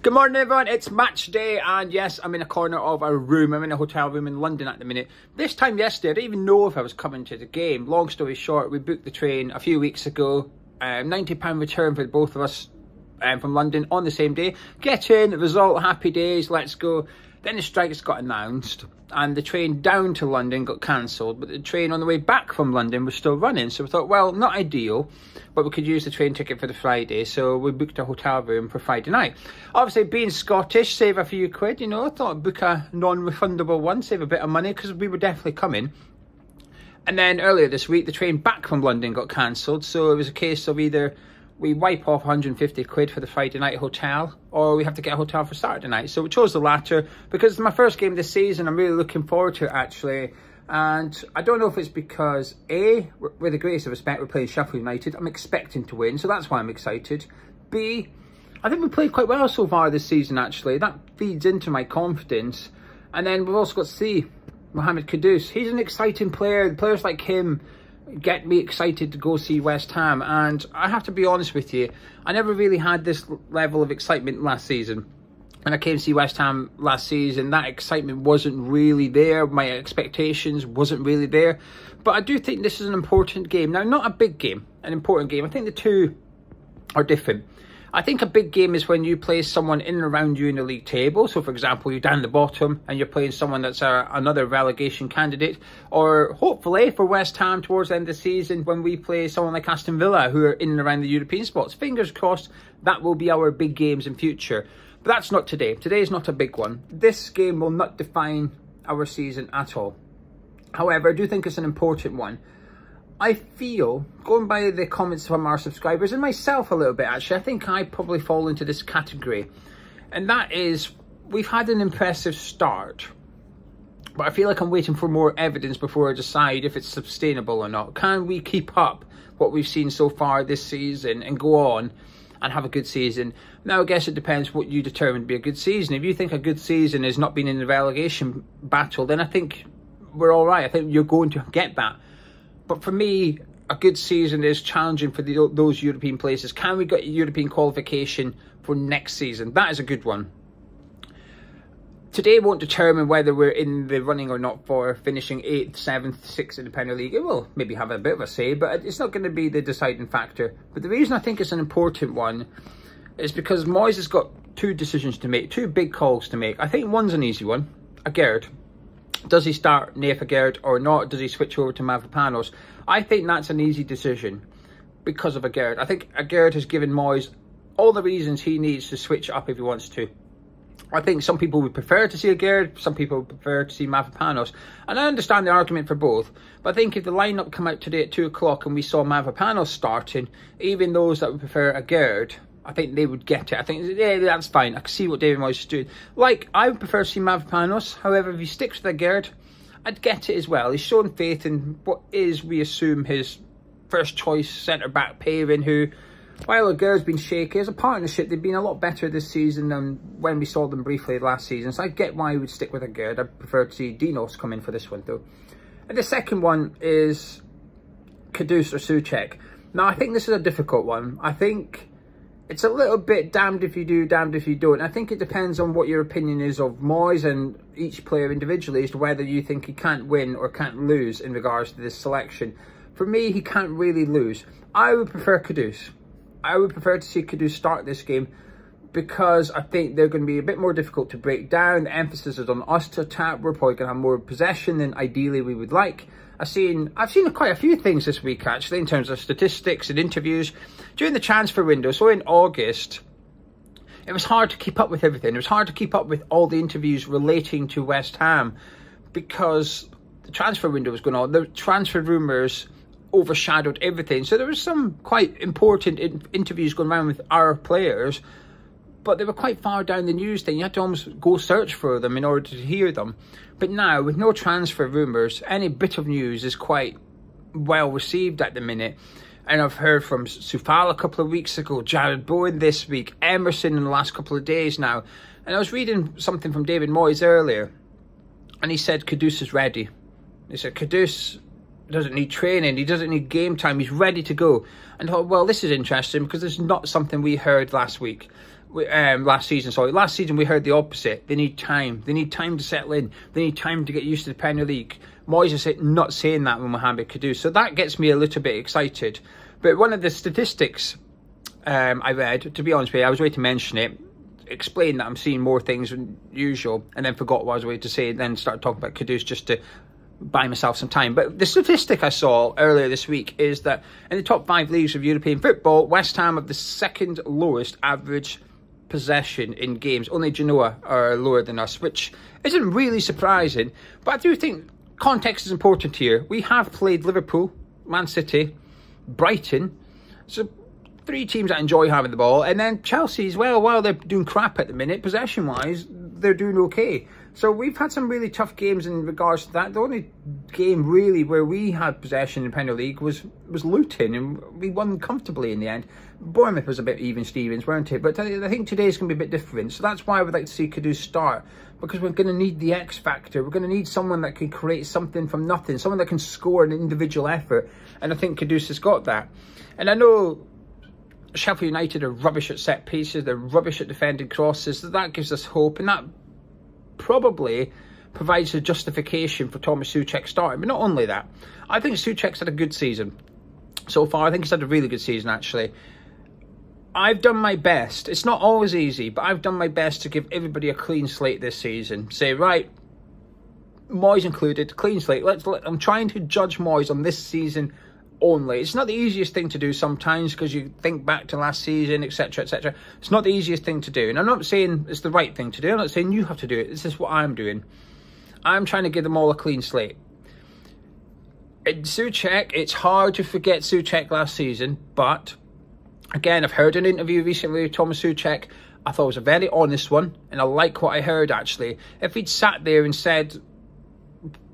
Good morning everyone, it's match day and yes, I'm in a corner of a room. I'm in a hotel room in London at the minute. This time yesterday, I didn't even know if I was coming to the game. Long story short, we booked the train a few weeks ago. £90 return for both of us from London on the same day. Get in, result, happy days, let's go. Then the strikes got announced and the train down to London got cancelled, but the train on the way back from London was still running. So we thought, well, not ideal, but we could use the train ticket for the Friday. So we booked a hotel room for Friday night. Obviously, being Scottish, save a few quid, you know. I thought I'd book a non-refundable one, save a bit of money, because we were definitely coming. And then earlier this week, the train back from London got cancelled. So it was a case of either we wipe off 150 quid for the Friday night hotel, or we have to get a hotel for Saturday night. So we chose the latter because it's my first game this season. I'm really looking forward to it, actually. And I don't know if it's because, A, with the greatest of respect, we're playing Sheffield United. I'm expecting to win, so that's why I'm excited. B, I think we played quite well so far this season, actually. That feeds into my confidence. And then we've also got C, Mohammed Kudus. He's an exciting player. Players like him get me excited to go see West Ham. And I have to be honest with you, I never really had this level of excitement last season. When I came to see West Ham last season, that excitement wasn't really there. My expectations wasn't really there. But I do think this is an important game. Now, not a big game, an important game. I think the two are different. I think a big game is when you play someone in and around you in the league table. So, for example, you're down the bottom and you're playing someone that's another relegation candidate. Or, hopefully, for West Ham towards the end of the season, when we play someone like Aston Villa, who are in and around the European spots. Fingers crossed, that will be our big games in future. But that's not today. Today is not a big one. This game will not define our season at all. However, I do think it's an important one. I feel, going by the comments from our subscribers, and myself a little bit actually, I think I probably fall into this category. And that is, we've had an impressive start. But I feel like I'm waiting for more evidence before I decide if it's sustainable or not. Can we keep up what we've seen so far this season and go on and have a good season? Now, I guess it depends what you determine to be a good season. If you think a good season is not being in the relegation battle, then I think we're all right. I think you're going to get that. But for me, a good season is challenging for those European places. Can we get a European qualification for next season? That is a good one. Today won't determine whether we're in the running or not for finishing 8th, 7th, 6th in the Premier League. It will maybe have a bit of a say, but it's not going to be the deciding factor. But the reason I think it's an important one is because Moyes has got two decisions to make, two big calls to make. I think one's an easy one, Agüero. Does he start Nath Agüero or not? Does he switch over to Mavropanos? I think that's an easy decision because of Agüero. I think Agüero has given Moyes all the reasons he needs to switch up if he wants to. I think some people would prefer to see Agüero, some people would prefer to see Mavropanos. And I understand the argument for both. But I think if the lineup come out today at 2 o'clock and we saw Mavropanos starting, even those that would prefer Agüero, I think they would get it. I think, yeah, that's fine. I can see what David Moyes is doing. Like, I would prefer to see Mavropanos. However, if he sticks with Agüero, I'd get it as well. He's shown faith in what is, we assume, his first choice centre-back pairing, who, while Agüero's been shaky, as a partnership, they've been a lot better this season than when we saw them briefly last season. So I get why he would stick with Agüero. I'd prefer to see Dinos come in for this one, though. And the second one is Kudus or Soucek. Now, I think this is a difficult one. I think it's a little bit damned if you do, damned if you don't. I think it depends on what your opinion is of Moyes and each player individually as to whether you think he can't win or can't lose in regards to this selection. For me, he can't really lose. I would prefer Kudus. I would prefer to see Kudus start this game because I think they're going to be a bit more difficult to break down. The emphasis is on us to attack. We're probably going to have more possession than ideally we would like. I've seen quite a few things this week, actually, in terms of statistics and interviews. During the transfer window, so in August, it was hard to keep up with everything. It was hard to keep up with all the interviews relating to West Ham because the transfer window was going on. The transfer rumours overshadowed everything. So there was some quite important interviews going around with our players, but they were quite far down the news thing. You had to almost go search for them in order to hear them. But now, with no transfer rumours, any bit of news is quite well received at the minute. And I've heard from Soucek a couple of weeks ago, Jared Bowen this week, Emerson in the last couple of days now. And I was reading something from David Moyes earlier, and he said Kudus is ready. He said Kudus doesn't need training, he doesn't need game time, he's ready to go. And I thought, well, this is interesting because this is not something we heard last week. last season. Sorry, last season we heard the opposite. They need time. They need time to settle in. They need time to get used to the Premier League. Moyes is not saying that with Mohammed Kudus, so that gets me a little bit excited. But one of the statistics I read, to be honest with you, I was ready to mention it, explain that I'm seeing more things than usual, and then forgot what I was ready to say, and then started talking about Kudus just to buy myself some time. But the statistic I saw earlier this week is that in the top 5 leagues of European football, West Ham have the second lowest average possession in games. Only Genoa are lower than us, which isn't really surprising. But I do think context is important here. We have played Liverpool, Man City, Brighton, so 3 teams that enjoy having the ball, and then Chelsea as well. While they're doing crap at the minute, possession-wise, they're doing okay. So we've had some really tough games in regards to that. The only game really where we had possession in the Premier League was Luton, and we won comfortably in the end. Bournemouth was a bit even Stevens, weren't it? But I think today's going to be a bit different. So that's why I would like to see Kudus start, because we're going to need the X factor. We're going to need someone that can create something from nothing, someone that can score an individual effort, and I think Kudus has got that. And I know Sheffield United are rubbish at set pieces, they're rubbish at defending crosses, so that gives us hope, and that probably provides a justification for Tomas Soucek starting. But not only that, I think Soucek's had a good season so far. I think he's had a really good season, actually. I've done my best. It's not always easy, but I've done my best to give everybody a clean slate this season. Say, right, Moyes included, clean slate. I'm trying to judge Moyes on this season only. It's not the easiest thing to do sometimes, because you think back to last season, etc, etc. It's not the easiest thing to do, and I'm not saying it's the right thing to do. I'm not saying you have to do it. This is what I'm doing. I'm trying to give them all a clean slate. In Soucek, it's hard to forget Soucek last season, but again, I've heard an interview recently with Tomas Soucek. I thought it was a very honest one, and I like what I heard, actually. If he'd sat there and said,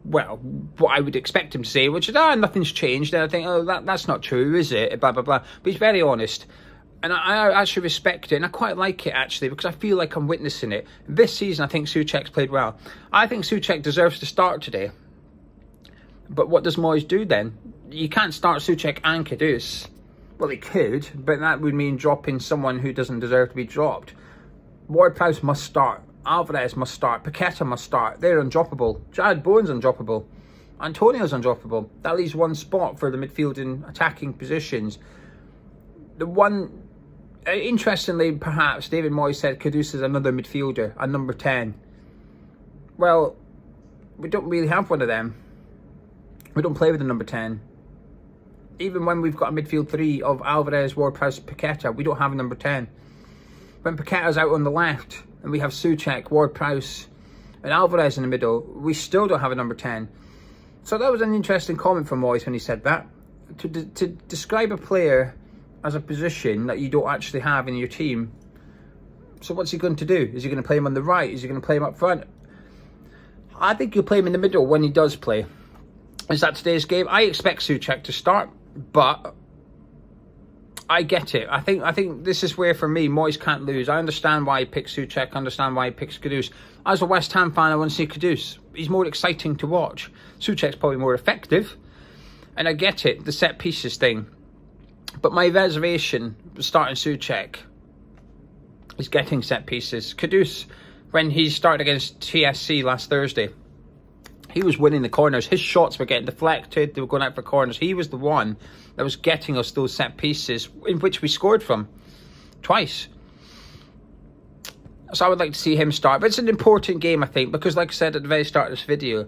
well, what I would expect him to say, which is, nothing's changed, then I think, oh, that's not true, is it? Blah, blah, blah. But he's very honest. And I actually respect it, and I quite like it, actually, because I feel like I'm witnessing it. This season, I think Soucek's played well. I think Soucek deserves to start today. But what does Moyes do then? You can't start Soucek and Kudus. Well, he could, but that would mean dropping someone who doesn't deserve to be dropped. Ward-Prowse must start. Alvarez must start. Paqueta must start. They're undroppable. Jared Bowen's undroppable. Antonio's undroppable. That leaves one spot for the midfield and attacking positions. The one, interestingly, perhaps, David Moyes said Kudus is another midfielder, a number 10. Well, we don't really have one of them. We don't play with a number 10. Even when we've got a midfield 3 of Alvarez, Ward-Prowse, Paqueta, we don't have a number 10. When Paqueta's out on the left, and we have Soucek, Ward-Prowse, and Alvarez in the middle, we still don't have a number 10. So that was an interesting comment from Moyes when he said that. To describe a player as a position that you don't actually have in your team. So what's he going to do? Is he going to play him on the right? Is he going to play him up front? I think he'll play him in the middle when he does play. Is that today's game? I expect Soucek to start, but I get it. I think this is where, for me, Moyes can't lose. I understand why he picks Soucek. I understand why he picks Kudus. As a West Ham fan, I want to see Kudus. He's more exciting to watch. Soucek's probably more effective. And I get it, the set pieces thing. But my reservation starting Soucek is getting set pieces. Kudus, when he started against TSC last Thursday, he was winning the corners. His shots were getting deflected. They were going out for corners. He was the one that was getting us those set pieces in which we scored from twice. So I would like to see him start. But it's an important game, I think, because like I said at the very start of this video,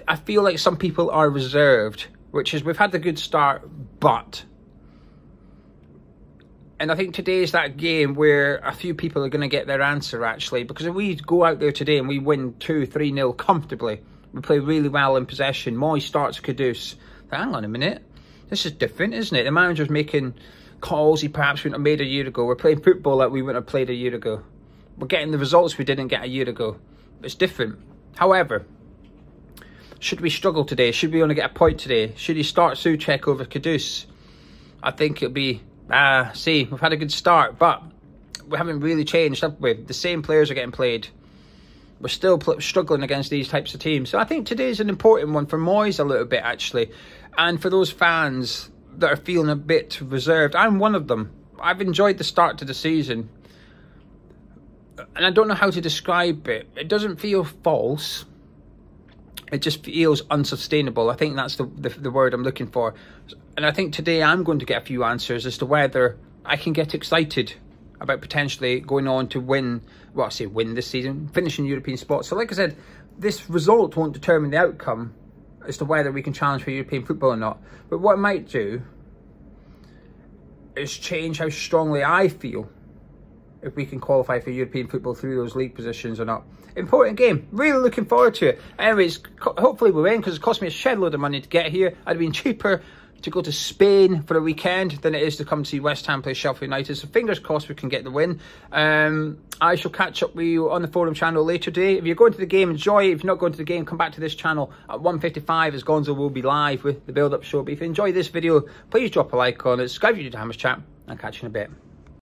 I feel like some people are reserved, which is we've had a good start, but... And I think today is that game where a few people are going to get their answer, actually. Because if we go out there today and we win 2-3-0 comfortably, we play really well in possession, Moyes starts Kudus. Hang on a minute. This is different, isn't it? The manager's making calls he perhaps wouldn't have made a year ago. We're playing football that we wouldn't have played a year ago. We're getting the results we didn't get a year ago. It's different. However, should we struggle today? Should we only get a point today? Should he start Soucek over Kudus? I think it'll be... see, we've had a good start, but we haven't really changed, have we? The same players are getting played. We're still struggling against these types of teams. So I think today's an important one for Moyes a little bit, actually. And for those fans that are feeling a bit reserved, I'm one of them. I've enjoyed the start to the season. and I don't know how to describe it. It doesn't feel false. It just feels unsustainable. I think that's the word I'm looking for. And I think today I'm going to get a few answers as to whether I can get excited about potentially going on to win, well, I say win this season, finishing European spots. So like I said, this result won't determine the outcome as to whether we can challenge for European football or not. But what it might do is change how strongly I feel if we can qualify for European football through those league positions or not. Important game. Really looking forward to it. Anyways, hopefully we win, because it cost me a shed load of money to get here. I'd have been cheaper to go to Spain for a weekend than it is to come see West Ham play Sheffield United. So fingers crossed we can get the win. I shall catch up with you on the forum channel later today. If you're going to the game, enjoy it. If you're not going to the game, come back to this channel at 1:55 as Gonzo will be live with the build-up show. But if you enjoy this video, please drop a like on it. Subscribe if you're new to Hammers Chat. I'll catch you in a bit.